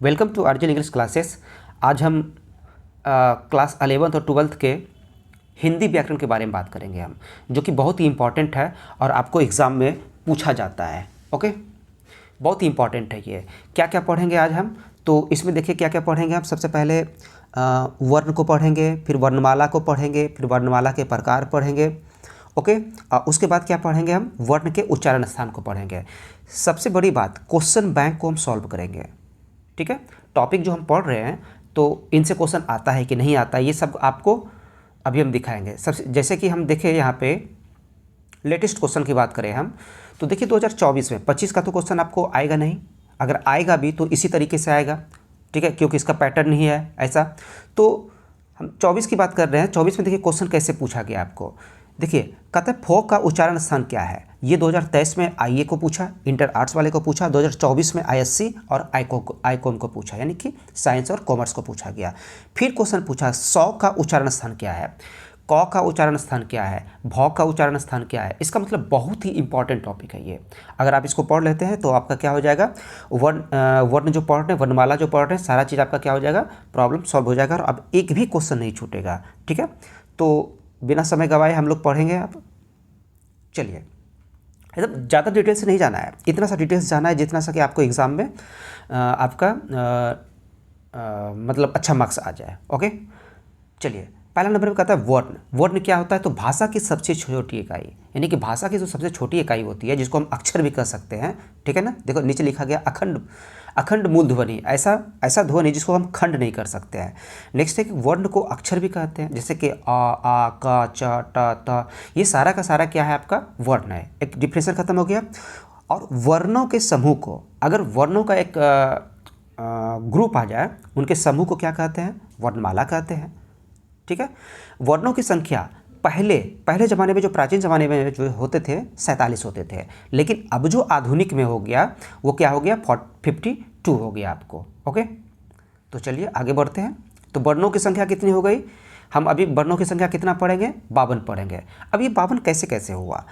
Welcome to Arjun English classes. आज हम class 11th और 12th के हिंदी व्याकरण के बारे में बात करेंगे हम, जो कि बहुत ही इम्पॉर्टेंट है और आपको एग्ज़ाम में पूछा जाता है। ओके, बहुत ही इम्पॉर्टेंट है ये। क्या क्या पढ़ेंगे आज हम, तो इसमें देखिए क्या क्या पढ़ेंगे हम। सबसे पहले वर्ण को पढ़ेंगे, फिर वर्णमाला को पढ़ेंगे, फिर वर्णमाला के प्रकार पढ़ेंगे। ओके, उसके बाद क्या पढ़ेंगे हम, वर्ण के उच्चारण स्थान को पढ़ेंगे। सबसे बड़ी बात, क्वेश्चन बैंक को हम सॉल्व करेंगे। ठीक है, टॉपिक जो हम पढ़ रहे हैं तो इनसे क्वेश्चन आता है कि नहीं आता है, ये सब आपको अभी हम दिखाएंगे। सबसे जैसे कि हम देखें यहाँ पे लेटेस्ट क्वेश्चन की बात करें हम, तो देखिए 2024 में 25 का तो क्वेश्चन आपको आएगा नहीं, अगर आएगा भी तो इसी तरीके से आएगा। ठीक है, क्योंकि इसका पैटर्न नहीं है ऐसा। तो हम 24 की बात कर रहे हैं। 24 में देखिए क्वेश्चन कैसे पूछा गया आपको। देखिए कहते हैं फोक का उच्चारण स्थान क्या है। ये 2023 में आईए को पूछा, इंटर आर्ट्स वाले को पूछा, 2024 में आईएससी और आईकॉम को पूछा, यानी कि साइंस और कॉमर्स को पूछा गया। फिर क्वेश्चन पूछा सौ का उच्चारण स्थान क्या है, क का उच्चारण स्थान क्या है, भ का उच्चारण स्थान क्या है। इसका मतलब बहुत ही इंपॉर्टेंट टॉपिक है ये। अगर आप इसको पढ़ लेते हैं तो आपका क्या हो जाएगा, वर्ण जो पढ़ रहे हैं, वर्णमाला जो पढ़ रहे हैं, सारा चीज़ आपका क्या हो जाएगा, प्रॉब्लम सॉल्व हो जाएगा और अब एक भी क्वेश्चन नहीं छूटेगा। ठीक है, तो बिना समय गवाए हम लोग पढ़ेंगे। आप चलिए, एकदम ज़्यादा डिटेल से नहीं जाना है, इतना सा डिटेल्स जाना है जितना सा कि आपको एग्ज़ाम में आपका मतलब अच्छा मार्क्स आ जाए। ओके, चलिए पहला नंबर पे कहता है वर्ण। वर्ण क्या होता है, तो भाषा की सबसे छोटी इकाई, यानी कि भाषा की जो सबसे छोटी इकाई होती है, जिसको हम अक्षर भी कह सकते हैं। ठीक है ना, देखो नीचे लिखा गया अखंड मूल ध्वनि, ऐसा ध्वनि जिसको हम खंड नहीं कर सकते हैं। नेक्स्ट है कि वर्ण को अक्षर भी कहते हैं, जैसे कि आ का च ट त, ये सारा का सारा क्या है, आपका वर्ण है। एक डिफरेंशियल खत्म हो गया। और वर्णों के समूह को, अगर वर्णों का एक ग्रुप आ जाए, उनके समूह को क्या कहते हैं, वर्णमाला कहते हैं। ठीक है, वर्णों की संख्या पहले ज़माने में, जो प्राचीन ज़माने में जो होते थे 47 होते थे, लेकिन अब जो आधुनिक में हो गया वो क्या हो गया, 52 हो गया आपको। ओके, तो चलिए आगे बढ़ते हैं। तो वर्णों की संख्या कितनी हो गई, हम अभी वर्णों की संख्या कितना पढ़ेंगे, 52 पढ़ेंगे। अब ये 52 कैसे कैसे हुआ।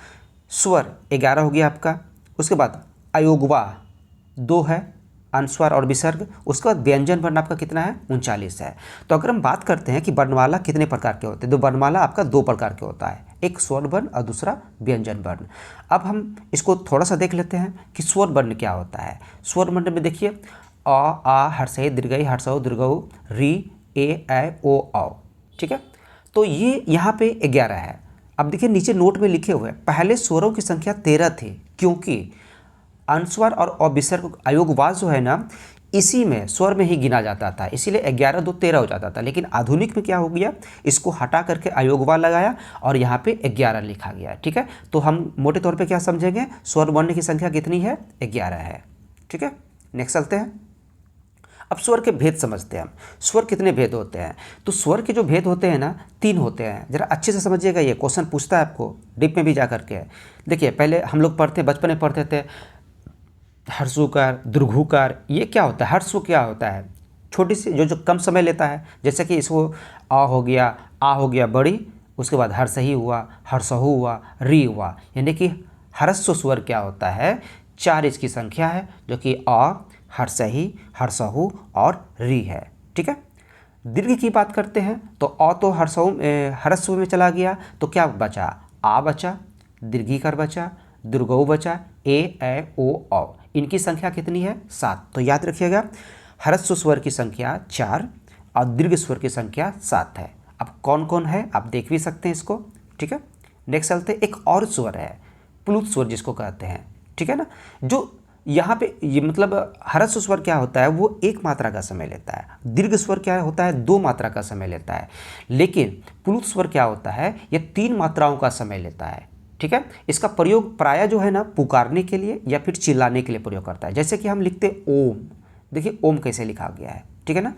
स्वर 11 हो गया आपका, उसके बाद अयोगवा 2 है, अनुस्वार और विसर्ग, उसके बाद व्यंजन वर्ण आपका कितना है, 39 है। तो अगर हम बात करते हैं कि वर्णमाला कितने प्रकार के होते हैं, तो वर्णमाला आपका 2 प्रकार के होता है, एक स्वर वर्ण और दूसरा व्यंजन वर्ण। अब हम इसको थोड़ा सा देख लेते हैं कि स्वर वर्ण क्या होता है। स्वर वर्ण में देखिए अ आ हर्षई दीर्घई हर्षौ दीर्घऊ री ए ओ औ। ठीक है, तो ये यहाँ पे 11 है। अब देखिए नीचे नोट में लिखे हुए पहले स्वरों की संख्या 13 थी, क्योंकि अनुस्वार और अविसर्ग अयोगवास जो है ना, इसी में स्वर में ही गिना जाता था, इसीलिए 11 2 13 हो जाता था। लेकिन आधुनिक में क्या हो गया, इसको हटा करके अयोगवा लगाया और यहाँ पे 11 लिखा गया। ठीक है, तो हम मोटे तौर पे क्या समझेंगे, स्वर वर्ण की संख्या कितनी है, 11 है। ठीक है, नेक्स्ट चलते हैं। अब स्वर के भेद समझते हैं हम। स्वर कितने भेद होते हैं, तो स्वर के जो भेद होते हैं ना, 3 होते हैं। जरा अच्छे से समझिएगा, ये क्वेश्चन पूछता है आपको डीप में भी जा करके। देखिए पहले हम लोग बचपन में पढ़ते थे हर्षुकार दीर्घुकार, ये क्या होता है, हर्षु क्या होता है, छोटी सी जो कम समय लेता है, जैसे कि इसको आ हो गया बड़ी, उसके बाद हर्षही हुआ, हर्षहु हुआ, री हुआ, यानी कि हर्षु स्वर क्या होता है, 4 इसकी संख्या है, जो कि आ, हर्षही, हर्षहु और री है। ठीक है, दीर्घ की बात करते हैं तो अ तो हर्षु में चला गया, तो क्या बचा, आ बचा, दीर्घीकार बचा, दीर्घऊ बचा, ए ओ औ। इनकी संख्या कितनी है, 7। तो याद रखिएगा, ह्रस्व स्वर की संख्या 4 और दीर्घ स्वर की संख्या 7 है। अब कौन कौन है आप देख भी सकते हैं इसको। ठीक है, नेक्स्ट चलते, एक और स्वर है प्लुत स्वर जिसको कहते हैं। ठीक है ना, जो यहाँ पे ये मतलब ह्रस्व स्वर क्या होता है, वो 1 मात्रा का समय लेता है, दीर्घ स्वर क्या होता है, 2 मात्रा का समय लेता है, लेकिन प्लुत स्वर क्या होता है, ये 3 मात्राओं का समय लेता है। ठीक है, इसका प्रयोग प्रायः जो है ना, पुकारने के लिए या फिर चिल्लाने के लिए प्रयोग करता है। जैसे कि हम लिखते ओम, देखिए ओम कैसे लिखा गया है। ठीक है ना,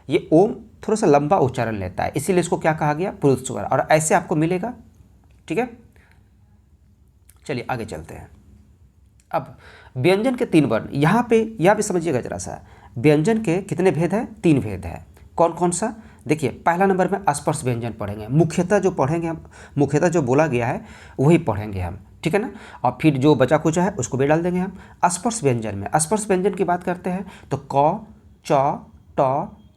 ये ओम थोड़ा सा लंबा उच्चारण लेता है, इसीलिए इसको क्या कहा गया, प्लुत स्वर, और ऐसे आपको मिलेगा। ठीक है, चलिए आगे चलते हैं। अब व्यंजन के 3 वर्ण, यहाँ पे समझिएगा जरा सा, व्यंजन के कितने भेद हैं, 3 भेद है। कौन कौन सा, देखिए पहला नंबर में स्पर्श व्यंजन पढ़ेंगे, मुख्यतः जो पढ़ेंगे हम, मुख्यतः जो बोला गया है वही पढ़ेंगे हम। ठीक है ना, और फिर जो बचा कुचा है उसको भी डाल देंगे हम। स्पर्श व्यंजन में, स्पर्श व्यंजन की बात करते हैं तो क च, ट,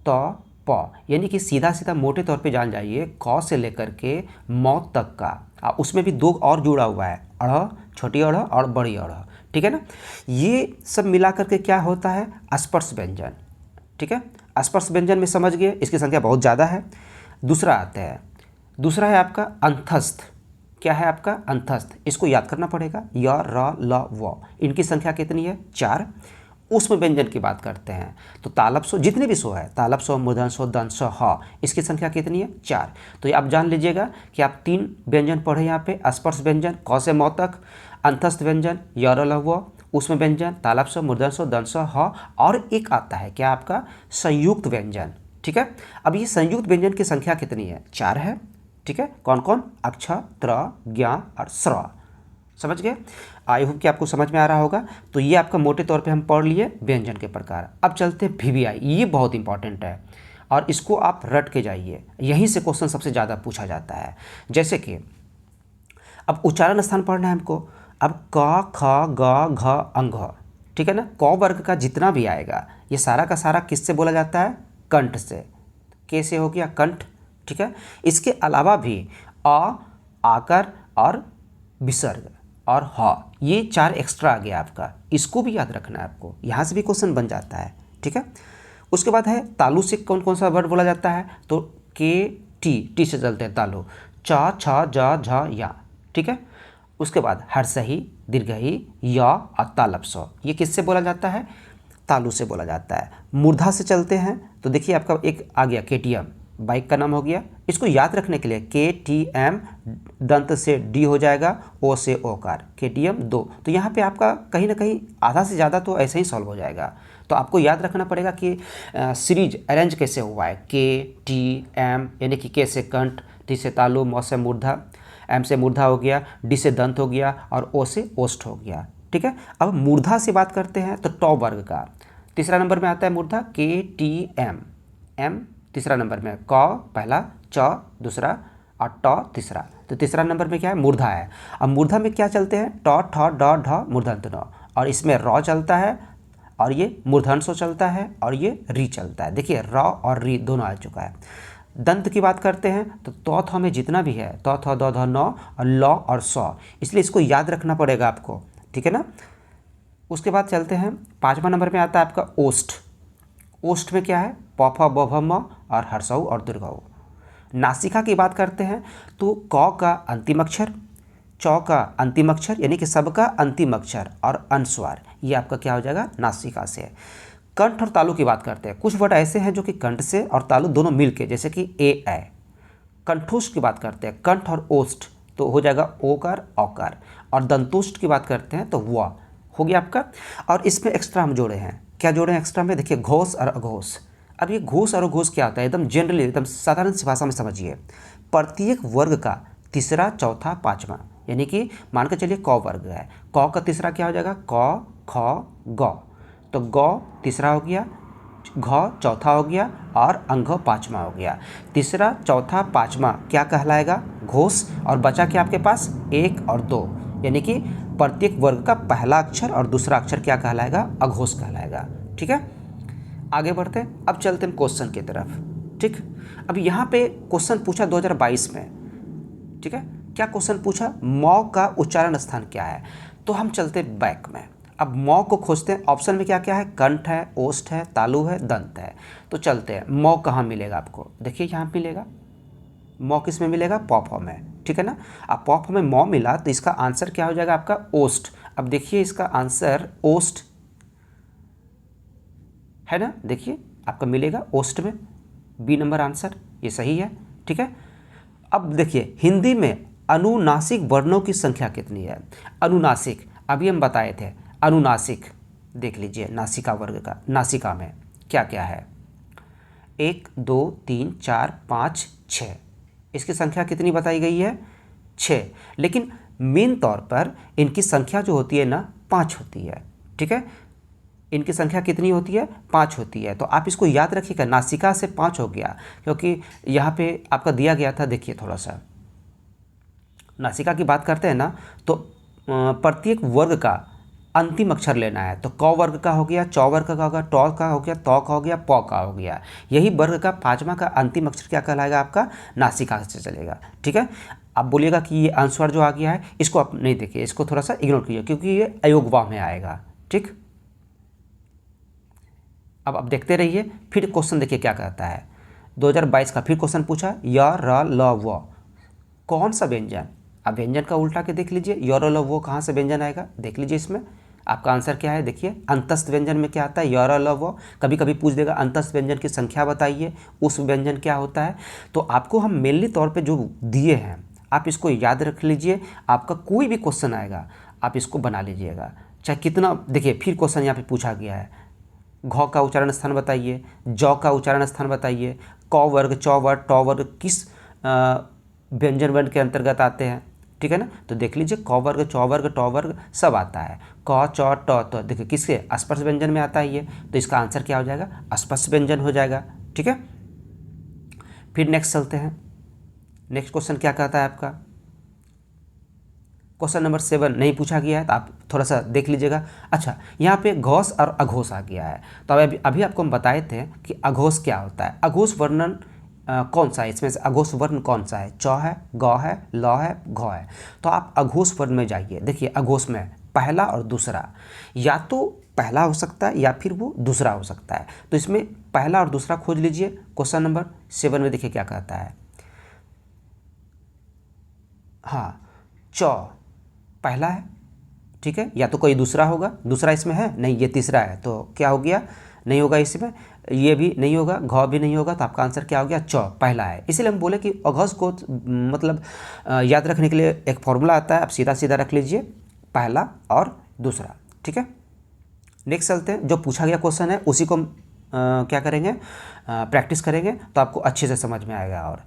त, प, यानी कि सीधा सीधा मोटे तौर पे जान जाइए क से लेकर के म तक का, उसमें भी दो और जुड़ा हुआ है, अड़, छोटी अड़ और बड़ी अड़, ठीक है ना। ये सब मिला करके क्या होता है, स्पर्श व्यंजन, ठीक है। स्पर्श व्यंजन में समझ गए, इसकी संख्या बहुत ज़्यादा है। दूसरा आता है, दूसरा है आपका अंतस्थ। क्या है आपका अंतस्थ, इसको याद करना पड़ेगा, य, र, ल, व, इनकी संख्या कितनी है, 4। ऊष्म व्यंजन की बात करते हैं तो तालब स्व, जितने भी स्व है, तालब स्व, मूर्धन स्व, दंत स्व, ह, इसकी संख्या कितनी है, 4। तो ये आप जान लीजिएगा कि आप 3 व्यंजन पढ़े यहाँ पे, स्पर्श व्यंजन क से म तक, अंतस्थ व्यंजन य, र, ल, व, ऊष्म व्यंजन तालब स्व, मूर्धन स्व, दंत स्व, ह, और एक आता है क्या आपका संयुक्त व्यंजन, ठीक है। अब ये संयुक्त व्यंजन की संख्या कितनी है, 4 है, ठीक है। कौन कौन, अक्ष, त्र, ज्ञ और स्र, समझ गए। आई होप कि आपको समझ में आ रहा होगा। तो ये आपका मोटे तौर पे हम पढ़ लिए व्यंजन के प्रकार। अब चलते हैं वीवीआई, ये बहुत इंपॉर्टेंट है और इसको आप रट के जाइए, यहीं से क्वेश्चन सबसे ज़्यादा पूछा जाता है। जैसे कि अब उच्चारण स्थान पढ़ना है हमको, अब क, ख, ग, घ, अंघ, ठीक है ना। क वर्ग का जितना भी आएगा ये सारा का सारा किससे बोला जाता है, कंठ से, कैसे हो गया, कंठ, ठीक है। इसके अलावा भी अ, आकर और विसर्ग और ह, ये 4 एक्स्ट्रा आ गया आपका, इसको भी याद रखना है आपको, यहाँ से भी क्वेश्चन बन जाता है, ठीक है। उसके बाद है तालु से कौन कौन सा वर्ड बोला जाता है, तो के, टी से चलते हैं तालु, च, छ, ज, झ, या, ठीक है। उसके बाद हर्षही, दीर्घही, या और तालब स्व, ये किससे बोला जाता है, तालु से बोला जाता है। मूर्धा से चलते हैं तो देखिए आपका एक आ गया केटीएम, बाइक का नाम हो गया। इसको याद रखने के लिए KTM, दंत से डी हो जाएगा, ओ से ओकार, KTM 2। तो यहाँ पे आपका कहीं ना कहीं आधा से ज़्यादा तो ऐसे ही सॉल्व हो जाएगा। तो आपको याद रखना पड़ेगा कि सीरीज अरेंज कैसे हुआ है, KTM, यानी कि के से कंठ, टी से तालु, म से मूर्धा, एम से मूर्धा हो गया, डी से दंत हो गया और ओ से ओष्ठ हो गया, ठीक है। अब मूर्धा से बात करते हैं तो टॉ वर्ग का तीसरा नंबर में आता है मूर्धा, KTM, एम तीसरा नंबर में, क पहला, च दूसरा और ट तीसरा। तो तीसरा नंबर में क्या है, मूर्धा है। अब मूर्धा में क्या चलते हैं, ट, ठ, ड, ढ, मूर्धन्त न, और इसमें र चलता है और ये मूर्धन्य चलता है और ये री चलता है। देखिए र और री दोनों आ चुका है। दंत की बात करते हैं तो त, थ में जितना भी है, त, थ, द, ध, न और ल और स, इसलिए इसको याद रखना पड़ेगा आपको, ठीक है ना। उसके बाद चलते हैं 5वां नंबर में आता है आपका ओष्ठ। ओष्ठ में क्या है, प, फ, ब, भ, म और हर्षऊ और दीर्घऊ। नासिका की बात करते हैं तो क का अंतिम अक्षर, च का अंतिम अक्षर, यानी कि सबका अंतिम अक्षर और अनुस्वार, ये आपका क्या हो जाएगा, नासिका से। कंठ और तालु की बात करते हैं, कुछ वर्ड ऐसे हैं जो कि कंठ से और तालु दोनों मिलके, जैसे कि ए। कंठोष्ठ की बात करते हैं, कंठ और ओष्ठ तो हो जाएगा ओकार औकार, और दंतोष्ठ की बात करते हैं तो व हो गया आपका। और इसमें एक्स्ट्रा हम जोड़े हैं, क्या जोड़े हैं एक्स्ट्रा में, देखिए घोष और अघोष। अब ये घोष और अघोष क्या होता है, एकदम जनरली, एकदम साधारण सी भाषा में समझिए। प्रत्येक वर्ग का तीसरा, चौथा, पाँचवा, यानी कि मान के चलिए क वर्ग है, क का तीसरा क्या हो जाएगा, क, ख, ग, तो ग तीसरा हो गया, घ चौथा हो गया और अंघ पाँचवा हो गया। तीसरा, चौथा, पाँचवा क्या कहलाएगा, घोष, और बचा क्या आपके पास, 1 और 2, यानी कि प्रत्येक वर्ग का पहला अक्षर और दूसरा अक्षर क्या कहलाएगा, अघोष कहलाएगा, ठीक है। आगे बढ़ते हैं, अब चलते हैं क्वेश्चन की तरफ, ठीक। अब यहाँ पे क्वेश्चन पूछा 2022 में, ठीक है। क्या क्वेश्चन पूछा, म का उच्चारण स्थान क्या है, तो हम चलते बैक में। अब म को खोजते हैं, ऑप्शन में क्या क्या है, कंठ है, ओष्ठ है, तालु है, दंत है। तो चलते हैं, म कहाँ मिलेगा आपको, देखिए यहाँ मिलेगा, म किस में मिलेगा, प, फ में, ठीक है ना। अब प, फ में म मिला तो इसका आंसर क्या हो जाएगा आपका, ओष्ठ। अब देखिए इसका आंसर ओष्ठ है ना, देखिए आपका मिलेगा ओष्ठ में, बी नंबर आंसर, ये सही है, ठीक है। अब देखिए हिंदी में अनुनासिक वर्णों की संख्या कितनी है, अनुनासिक अभी हम बताए थे, अनुनासिक देख लीजिए, नासिका वर्ग का, नासिका में क्या क्या है, 1, 2, 3, 4, 5, 6, इसकी संख्या कितनी बताई गई है, 6। लेकिन मेन तौर पर इनकी संख्या जो होती है ना 5 होती है, ठीक है। इनकी संख्या कितनी होती है, 5 होती है। तो आप इसको याद रखिएगा, नासिका से 5 हो गया, क्योंकि यहाँ पे आपका दिया गया था, देखिए थोड़ा सा नासिका की बात करते हैं ना, तो प्रत्येक वर्ग का अंतिम अक्षर लेना है। तो क वर्ग का हो गया, चौ वर्ग का हो गया, टौ का हो गया, तौ का हो गया, पौ का हो गया। यही वर्ग का पाँचवा का अंतिम अक्षर क्या कहलाएगा आपका? नासिका से चलेगा। ठीक है, आप बोलिएगा कि ये आंसर जो आ गया है इसको आप नहीं देखिए, इसको थोड़ा सा इग्नोर कीजिए क्योंकि ये अयोगवा में आएगा। ठीक, अब आप देखते रहिए। फिर क्वेश्चन देखिए क्या कहता है। 2022 का फिर क्वेश्चन पूछा, य र ल व कौन सा व्यंजन? आप व्यंजन का उल्टा के देख लीजिए, य र ल वो कहाँ से व्यंजन आएगा देख लीजिए। इसमें आपका आंसर क्या है देखिए, अंतस्थ व्यंजन में क्या आता है? य र ल वो। कभी कभी पूछ देगा अंतस्थ व्यंजन की संख्या बताइए, उस व्यंजन क्या होता है। तो आपको हम मेनली तौर पे जो दिए हैं आप इसको याद रख लीजिए। आपका कोई भी क्वेश्चन आएगा आप इसको बना लीजिएगा, चाहे कितना। देखिए फिर क्वेश्चन यहाँ पे पूछा गया है, घ का उच्चारण स्थान बताइए, जौ का उच्चारण स्थान बताइए, क वर्ग, चौ वर्ग, टौ वर्ग किस व्यंजन वर्ण के अंतर्गत आते हैं। ठीक है ना, तो देख लीजिए क वर्ग, चौ वर्ग, टौ वर्ग सब आता है। क, चौ, ट, तो देखिए किसके? स्पर्श व्यंजन में आता है ये, तो इसका आंसर क्या हो जाएगा? स्पर्श व्यंजन हो जाएगा। ठीक है, फिर नेक्स्ट चलते हैं। नेक्स्ट क्वेश्चन क्या कहता है आपका? क्वेश्चन नंबर 7 नहीं पूछा गया है तो आप थोड़ा सा देख लीजिएगा। अच्छा, यहाँ पे घोष और अघोष आ गया है। तो अभी आपको हम बताए थे कि अघोष क्या होता है। अघोष वर्णन कौन सा है इसमें से? अघोष वर्ण कौन सा है? च है, ग है, ल है, घ है। तो आप अघोष वर्ण में जाइए। देखिए अघोष में पहला और दूसरा, या तो पहला हो सकता है या फिर वो दूसरा हो सकता है। तो इसमें पहला और दूसरा खोज लीजिए। क्वेश्चन नंबर 7 में देखिए क्या कहता है। हाँ, च पहला है। ठीक है, या तो कोई दूसरा होगा, दूसरा इसमें है नहीं, ये तीसरा है, तो क्या हो गया? नहीं होगा इसमें, ये भी नहीं होगा, घ भी नहीं होगा, तो आपका आंसर क्या हो गया? च पहला है। इसीलिए हम बोले कि अघोष को मतलब याद रखने के लिए एक फॉर्मूला आता है, आप सीधा सीधा रख लीजिए, पहला और दूसरा। ठीक है, नेक्स्ट चलते हैं। जो पूछा गया क्वेश्चन है उसी को हम क्या करेंगे? प्रैक्टिस करेंगे तो आपको अच्छे से समझ में आएगा। और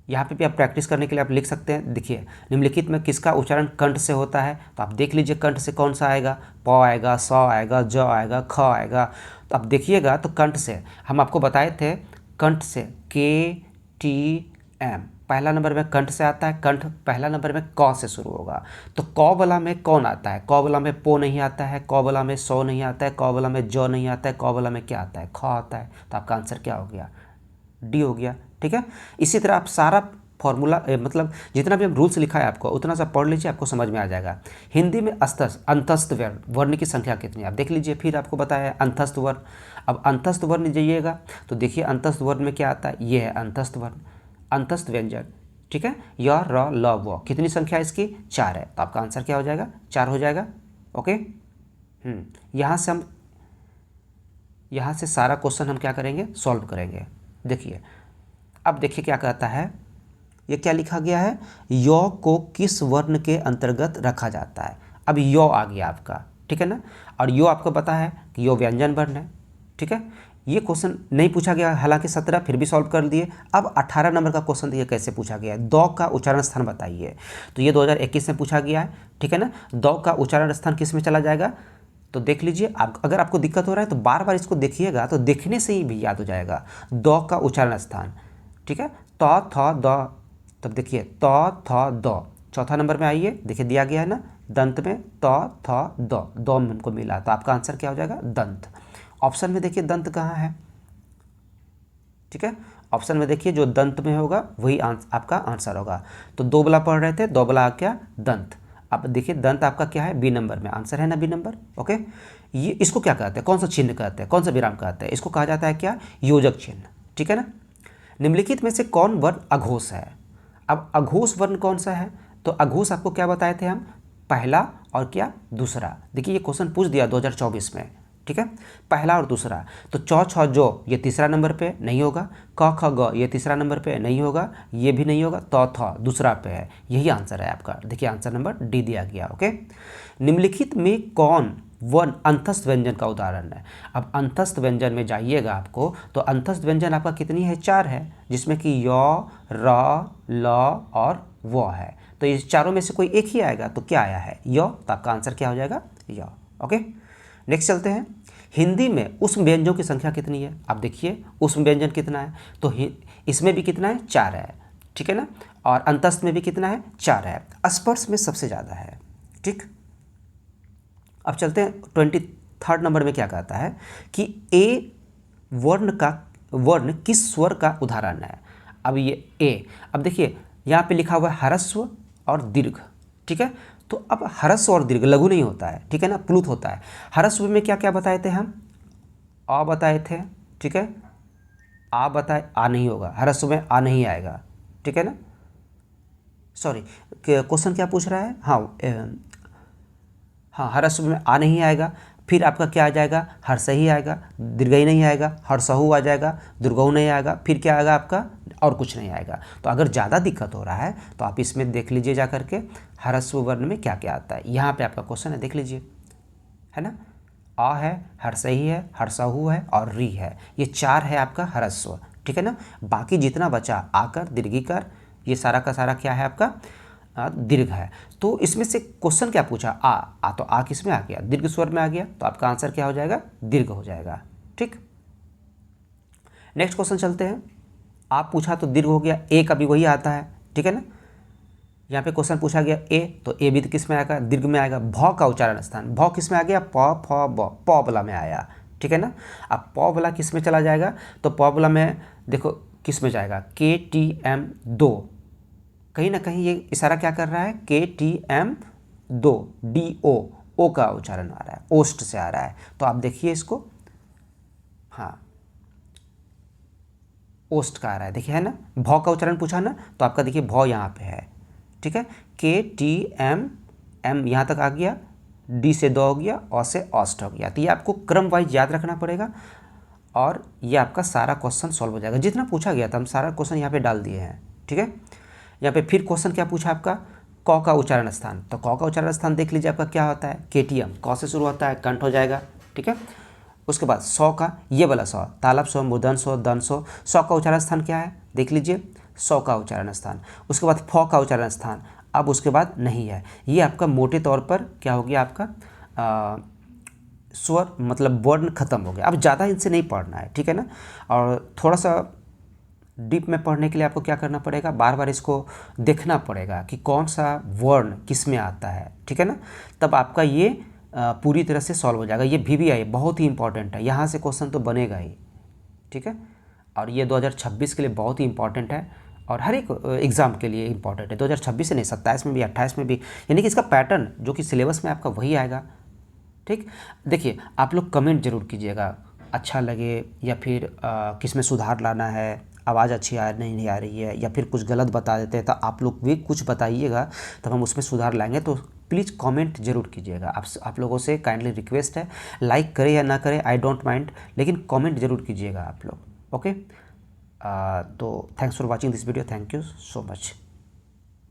यहाँ पे भी आप प्रैक्टिस करने के लिए आप लिख सकते हैं। देखिए निम्नलिखित में किसका उच्चारण कंठ से होता है? तो आप देख लीजिए कंठ से कौन सा आएगा? प आएगा, स आएगा, ज आएगा, ख आएगा। तो आप देखिएगा तो कंठ से हम आपको बताए थे, कंठ से के टी एम पहला नंबर में कंठ से आता है। कंठ पहला नंबर में क से शुरू होगा। तो क वाला में कौन आता है? क वाला में पो नहीं आता है, क वाला में सौ नहीं आता है, क वाला में ज नहीं आता है, क वाला में क्या आता है? ख आता है। तो आपका आंसर क्या हो गया? डी हो गया। ठीक है, इसी तरह आप सारा फॉर्मूला मतलब जितना भी हम रूल्स लिखा है आपको उतना सा पढ़ लीजिए, आपको समझ में आ जाएगा। हिंदी में अंतस्थ वर्ण की संख्या कितनी है आप देख लीजिए। फिर आपको बताया अंतस्थ वर्ण। अब अंतस्थ वर्ण जाइएगा तो देखिए अंतस्थ वर्ण में क्या आता है? ये है अंतस्थ वर्ण, अंतस्थ व्यंजन। ठीक है, य र ल व कितनी संख्या इसकी? 4 है। तो आपका आंसर क्या हो जाएगा? 4 हो जाएगा। ओके, यहाँ से सारा क्वेश्चन हम क्या करेंगे? सॉल्व करेंगे। देखिए अब देखिए क्या कहता है, ये क्या लिखा गया है? यो को किस वर्ण के अंतर्गत रखा जाता है। अब यो आ गया आपका, ठीक है ना, और यो आपको पता है कि यो व्यंजन वर्ण है। ठीक है, ये क्वेश्चन नहीं पूछा गया, हालांकि 17 फिर भी सॉल्व कर दिए। अब 18 नंबर का क्वेश्चन देखिए कैसे पूछा गया है। दौ का उच्चारण स्थान बताइए। तो ये 2021 में पूछा गया है। ठीक है ना, दौ का उच्चारण स्थान किस में चला जाएगा? तो देख लीजिए, आप अगर आपको दिक्कत हो रहा है तो बार बार इसको देखिएगा, तो देखने से ही भी याद हो जाएगा। दौ का उच्चारण स्थान, ठीक है, त थ द। तब देखिए त थ द, चौथा नंबर में आइए, देखिए दिया गया है ना दंत में, त थ द, दो हमको मिला, तो आपका आंसर क्या हो जाएगा? दंत। ऑप्शन में देखिए दंत कहाँ है? ठीक है, ऑप्शन में देखिए जो दंत में होगा वही आपका आंसर होगा। तो दो बला पढ़ रहे थे, दो बला आ गया दंत। अब देखिए दंत आपका क्या है? बी नंबर में, आंसर है ना बी नंबर। ओके, ये इसको क्या कहते हैं? कौन सा चिन्ह कहते हैं? कौन सा विराम कहते हैं? इसको कहा जाता है क्या? योजक चिन्ह। ठीक है ना, निम्नलिखित में से कौन वर्ण अघोष है? अब अघोष वर्ण कौन सा है? तो अघोष आपको क्या बताए थे हम? पहला और क्या? दूसरा। देखिए ये क्वेश्चन पूछ दिया 2024 में। ठीक है, पहला और दूसरा। तो चौ छ जो ये तीसरा नंबर पे नहीं होगा, क ख ग ये तीसरा नंबर पे नहीं होगा, ये भी नहीं होगा, त थ दूसरा पे है। यही आंसर है आपका। देखिए आंसर नंबर डी दिया गया। ओके, निम्नलिखित में कौन वर्ण अंतस्थ व्यंजन का उदाहरण है? अब अंतस्थ व्यंजन में जाइएगा आपको, तो अंतस्थ व्यंजन आपका कितनी है? 4 है, जिसमें कि य, र, ल और व है। तो इस चारों में से कोई एक ही आएगा, तो क्या आया है? य। तो आपका आंसर क्या हो जाएगा? य। ओके, नेक्स्ट चलते हैं। हिंदी में उष्म व्यंजनों की संख्या कितनी है? आप देखिए उष्म व्यंजन कितना है, तो इसमें भी कितना है? 4 है। ठीक है ना, और अंतस्थ में भी कितना है? 4 है। स्पर्श में सबसे ज़्यादा है। ठीक, अब चलते हैं 23rd नंबर में क्या कहता है कि ए वर्ण किस स्वर का उदाहरण है। अब ये ए, अब देखिए यहाँ पे लिखा हुआ है ह्रस्व और दीर्घ, ठीक है। तो अब ह्रस्व और दीर्घ लघु नहीं होता है, ठीक है ना, प्लुत होता है। ह्रस्व में क्या क्या बताए थे हम, आ बताए थे, ठीक है, आ बताए, आ नहीं होगा, ह्रस्व में आ नहीं आएगा, ठीक है ना। सॉरी, क्वेश्चन क्या पूछ रहा है, हाँ ह्रस्व में आ नहीं आएगा, फिर आपका क्या आ जाएगा, हर्ष ही आएगा, दीर्घई नहीं आएगा, हर्षहु आ जाएगा, दुर्गऊ नहीं आएगा, फिर क्या आएगा आपका, और कुछ नहीं आएगा। तो अगर ज़्यादा दिक्कत हो रहा है तो आप इसमें देख लीजिए जा करके ह्रस्व वर्ण में क्या क्या आता है। यहाँ पे आपका क्वेश्चन है, देख लीजिए, है ना, आ है, हर्षही है, हर्षहु है और री है, ये 4 है आपका ह्रस्व, ठीक है ना। बाकी जितना बचा आकर, दीर्घिकार, ये सारा का सारा क्या है आपका दीर्घ है। तो इसमें से क्वेश्चन क्या पूछा, आ तो आ किस में आ गया, दीर्घ स्वर में आ गया, तो आपका आंसर क्या हो जाएगा, दीर्घ हो जाएगा, ठीक। नेक्स्ट क्वेश्चन चलते हैं। आप पूछा तो दीर्घ हो गया, ए का भी वही आता है, ठीक है ना। यहाँ पे क्वेश्चन पूछा गया ए, तो ए भी किस में आएगा, दीर्घ में आएगा। भ का उच्चारण स्थान, भ किस में आ गया, प फ ब, प वाला में आया, ठीक है ना। अब प वाला किस में चला जाएगा, तो प वाला में देखो किस में जाएगा, KTM 2, कहीं ना कहीं ये इशारा क्या कर रहा है, KTM 2, DO, ओ का उच्चारण आ रहा है, ओस्ट से आ रहा है। तो आप देखिए इसको, हाँ ओस्ट का आ रहा है, देखिए है ना, भ का उच्चारण पूछा ना, तो आपका देखिए भ यहाँ पे है, ठीक है। KTM, M यहाँ तक आ गया, D से 2 हो गया, ओ से ऑस्ट हो गया। तो ये आपको क्रम वाइज याद रखना पड़ेगा और ये आपका सारा क्वेश्चन सॉल्व हो जाएगा। जितना पूछा गया था हम सारा क्वेश्चन यहाँ पे डाल दिए हैं, ठीक है। यहाँ पे फिर क्वेश्चन क्या पूछा आपका, क का उच्चारण स्थान, तो क का उच्चारण स्थान देख लीजिए आपका क्या होता है, KTM, क से शुरू होता है, कंठ हो जाएगा, ठीक है। उसके बाद सौ का, ये वाला सौ, तालब सौ, मूर्धन सौ, दन सौ, सौ का उच्चारण स्थान क्या है, देख लीजिए, सौ का उच्चारण स्थान। उसके बाद फ का उच्चारण स्थान, अब उसके बाद नहीं है। ये आपका मोटे तौर पर क्या हो गया आपका स्वर, मतलब वर्ण खत्म हो गया। अब ज़्यादा इनसे नहीं पढ़ना है, ठीक है ना। और थोड़ा सा डीप में पढ़ने के लिए आपको क्या करना पड़ेगा, बार बार इसको देखना पड़ेगा कि कौन सा वर्ण किस में आता है, ठीक है ना। तब आपका ये पूरी तरह से सॉल्व हो जाएगा। ये VVI बहुत ही इंपॉर्टेंट है, यहाँ से क्वेश्चन तो बनेगा ही, ठीक है। और ये 2026 के लिए बहुत ही इंपॉर्टेंट है और हर एक एग्ज़ाम के लिए इंपॉर्टेंट है। 2026 से नहीं, 27 में भी, 28 में भी, यानी कि इसका पैटर्न जो कि सिलेबस में आपका वही आएगा, ठीक। देखिए आप लोग कमेंट जरूर कीजिएगा, अच्छा लगे या फिर किस में सुधार लाना है, आवाज़ अच्छी नहीं आ रही है, या फिर कुछ गलत बता देते हैं, तो आप लोग भी कुछ बताइएगा, तब हम उसमें सुधार लाएंगे। तो प्लीज़ कमेंट जरूर कीजिएगा, आप लोगों से काइंडली रिक्वेस्ट है। लाइक करें या ना करें आई डोंट माइंड, लेकिन कमेंट जरूर कीजिएगा आप लोग, ओके। तो thanks for watching this video, thank you so much.